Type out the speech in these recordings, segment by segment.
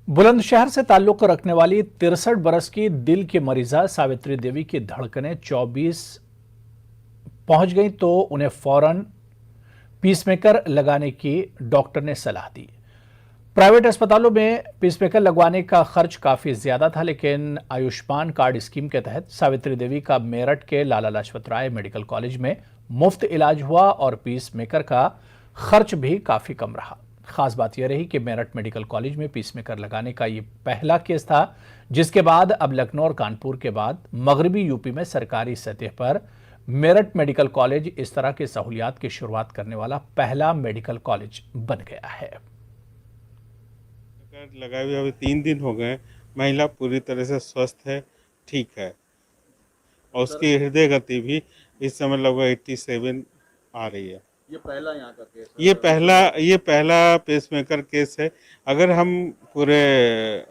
बुलंदशहर से ताल्लुक रखने वाली 63 बरस की दिल की मरीजा सावित्री देवी की धड़कनें 24 पहुंच गई तो उन्हें फौरन पीसमेकर लगाने की डॉक्टर ने सलाह दी। प्राइवेट अस्पतालों में पीसमेकर लगवाने का खर्च काफी ज्यादा था, लेकिन आयुष्मान कार्ड स्कीम के तहत सावित्री देवी का मेरठ के लाला लाजपत राय मेडिकल कॉलेज में मुफ्त इलाज हुआ और पीसमेकर का खर्च भी काफी कम रहा। खास बात यह रही कि मेरठ मेडिकल कॉलेज में पीसमेकर लगाने का ये पहला केस था, जिसके बाद अब लखनऊ और कानपुर के बाद मगरबी यूपी में सरकारी सतह पर मेरठ मेडिकल कॉलेज इस तरह की सहूलियात की शुरुआत करने वाला पहला मेडिकल कॉलेज बन गया है। लगाए हुए अभी 3 दिन हो गए। महिला पूरी तरह से स्वस्थ है, ठीक है, और उसकी हृदय गति भी इस समय लगभग 87 आ रही है। ये पहला यहाँ का केस है? ये पहला पेसमेकर केस है। अगर हम पूरे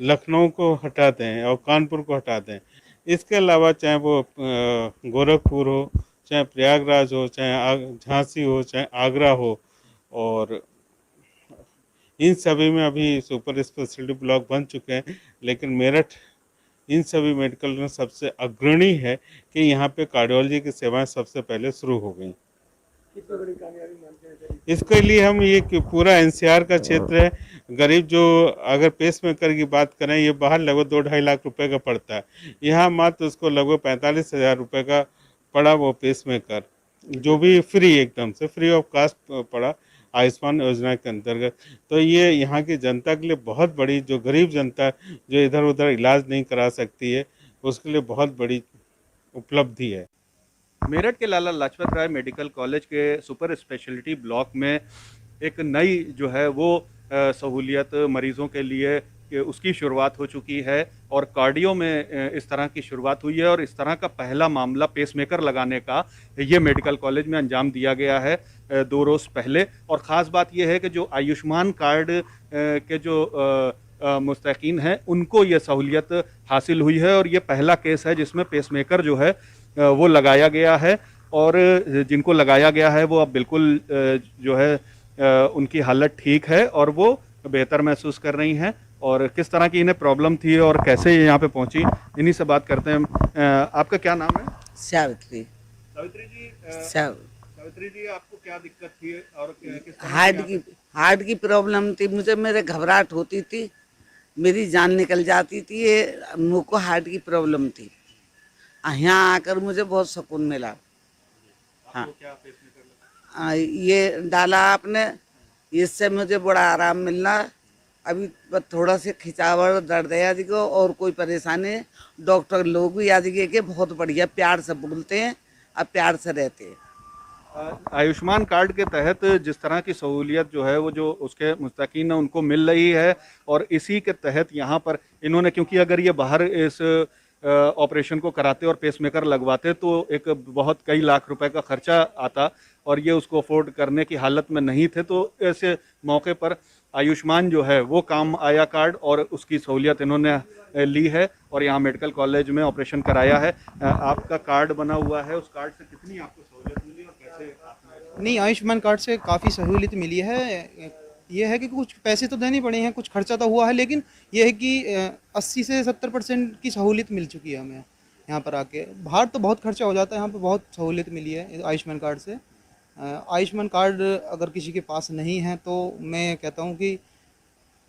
लखनऊ को हटा दें और कानपुर को हटा दें, इसके अलावा चाहे वो गोरखपुर हो, चाहे प्रयागराज हो, चाहे झांसी हो, चाहे आगरा हो, और इन सभी में अभी सुपर स्पेशलिटी ब्लॉक बन चुके हैं, लेकिन मेरठ इन सभी मेडिकल में सबसे अग्रणी है कि यहाँ पे कार्डियोलॉजी की सेवाएं सबसे पहले शुरू हो गई। इसके लिए हम ये कि पूरा एनसीआर का क्षेत्र है, गरीब जो अगर पेसमेकर की बात करें, ये बाहर लगभग 2-2.5 लाख रुपए का पड़ता है, यहाँ मात्र उसको लगभग 45,000 रुपये का पड़ा वो पेसमेकर, जो भी फ्री, एकदम से फ्री ऑफ कास्ट पड़ा आयुष्मान योजना के अंतर्गत। तो ये यहाँ की जनता के लिए बहुत बड़ी, जो गरीब जनता जो इधर उधर इलाज नहीं करा सकती है, उसके लिए बहुत बड़ी उपलब्धि है। मेरठ के लाला लाजपत राय मेडिकल कॉलेज के सुपर स्पेशलिटी ब्लॉक में एक नई जो है वो सहूलियत मरीजों के लिए कि उसकी शुरुआत हो चुकी है और कार्डियो में इस तरह की शुरुआत हुई है और इस तरह का पहला मामला पेसमेकर लगाने का ये मेडिकल कॉलेज में अंजाम दिया गया है 2 रोज़ पहले। और ख़ास बात यह है कि जो आयुष्मान कार्ड के जो मुस्तकीन हैं उनको ये सहूलियत हासिल हुई है और ये पहला केस है जिसमें पेसमेकर जो है वो लगाया गया है और जिनको लगाया गया है वो अब बिल्कुल जो है उनकी हालत ठीक है और वो बेहतर महसूस कर रही हैं। और किस तरह की इन्हें प्रॉब्लम थी और कैसे ये यहाँ पे पहुँची, इन्हीं से बात करते हैं। आपका क्या नाम है? सावित्री। सावित्री जी, सावित्री जी आपको क्या दिक्कत थी और किस तरह हार्ट की प्रॉब्लम थी मुझे, मेरे घबराहट होती थी, मेरी जान निकल जाती थी, ये मुँह को हार्ट की प्रॉब्लम थी। यहाँ आकर मुझे बहुत सुकून मिला। हाँ, ये डाला आपने, इससे मुझे बड़ा आराम मिलना। अभी बस थोड़ा सा खिंचावट दर्द है आदि को और कोई परेशानी है। डॉक्टर लोग भी आदि के बहुत बढ़िया प्यार से बोलते हैं और प्यार से रहते हैं। आयुष्मान कार्ड के तहत जिस तरह की सहूलियत जो है वो जो उसके मुस्तकीन है उनको मिल रही है और इसी के तहत यहाँ पर इन्होंने, क्योंकि अगर ये बाहर इस ऑपरेशन को कराते और पेसमेकर लगवाते तो एक बहुत कई लाख रुपए का खर्चा आता और ये उसको अफोर्ड करने की हालत में नहीं थे, तो ऐसे मौके पर आयुष्मान जो है वो काम आया कार्ड और उसकी सहूलियत इन्होंने ली है और यहाँ मेडिकल कॉलेज में ऑपरेशन कराया है। आपका कार्ड बना हुआ है, उस कार्ड से कितनी आपको सहूलियत मिली और कैसे आपने? नहीं, आयुष्मान कार्ड से काफ़ी सहूलियत मिली है। ये है कि कुछ पैसे तो देने पड़े हैं, कुछ खर्चा तो हुआ है, लेकिन ये है कि 80 से 70% की सहूलियत मिल चुकी है हमें यहाँ पर आके। बाहर तो बहुत खर्चा हो जाता है, यहाँ पर बहुत सहूलियत मिली है आयुष्मान कार्ड से। आयुष्मान कार्ड अगर किसी के पास नहीं है तो मैं कहता हूँ कि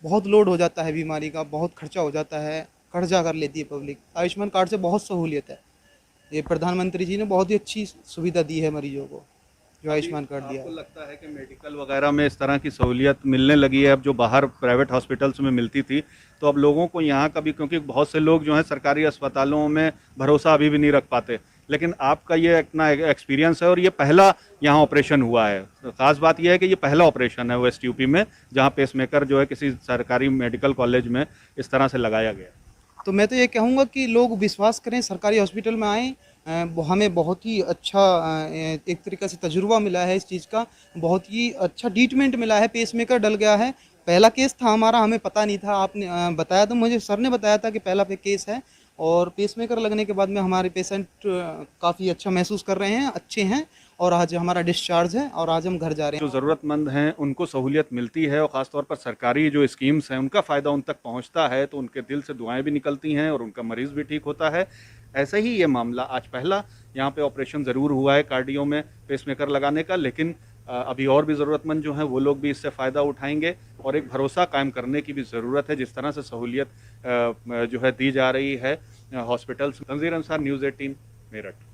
बहुत लोड हो जाता है बीमारी का, बहुत खर्चा हो जाता है, कर्जा कर लेती है पब्लिक। आयुष्मान कार्ड से बहुत सहूलियत है। ये प्रधानमंत्री जी ने बहुत ही अच्छी सुविधा दी है मरीजों को, जो आयुष्मान कार्ड दिया। आपको लगता है कि मेडिकल वगैरह में इस तरह की सहूलियत मिलने लगी है अब जो बाहर प्राइवेट हॉस्पिटल्स में मिलती थी, तो अब लोगों को यहाँ का भी, क्योंकि बहुत से लोग जो हैं सरकारी अस्पतालों में भरोसा अभी भी नहीं रख पाते, लेकिन आपका ये इतना एक्सपीरियंस है और ये पहला यहाँ ऑपरेशन हुआ है। तो ख़ास बात यह है कि ये पहला ऑपरेशन है वेस्ट यूपी में जहाँ पेसमेकर जो है किसी सरकारी मेडिकल कॉलेज में इस तरह से लगाया गया। तो मैं तो ये कहूँगा कि लोग विश्वास करें, सरकारी हॉस्पिटल में आएँ। हमें बहुत ही अच्छा एक तरीक़े से तजुर्बा मिला है इस चीज़ का, बहुत ही अच्छा ट्रीटमेंट मिला है। पेसमेकर डल गया है, पहला केस था हमारा, हमें पता नहीं था, आपने बताया तो मुझे सर ने बताया था कि पहला केस है और पेसमेकर लगने के बाद में हमारे पेशेंट काफ़ी अच्छा महसूस कर रहे हैं, अच्छे हैं और आज हमारा डिस्चार्ज है और आज हम घर जा रहे हैं। जो ज़रूरतमंद हैं उनको सहूलियत मिलती है और ख़ासतौर पर सरकारी जो स्कीम्स हैं उनका फ़ायदा उन तक पहुंचता है तो उनके दिल से दुआएं भी निकलती हैं और उनका मरीज़ भी ठीक होता है। ऐसे ही ये मामला आज पहला यहाँ पे ऑपरेशन ज़रूर हुआ है कार्डियो में पेसमेकर लगाने का, लेकिन अभी और भी ज़रूरतमंद जो हैं वो लोग भी इससे फ़ायदा उठाएंगे और एक भरोसा कायम करने की भी ज़रूरत है। जिस तरह से सहूलियत जो है दी जा रही है हॉस्पिटल्स। तंजीर अंसार, न्यूज़ 18, मेरठ।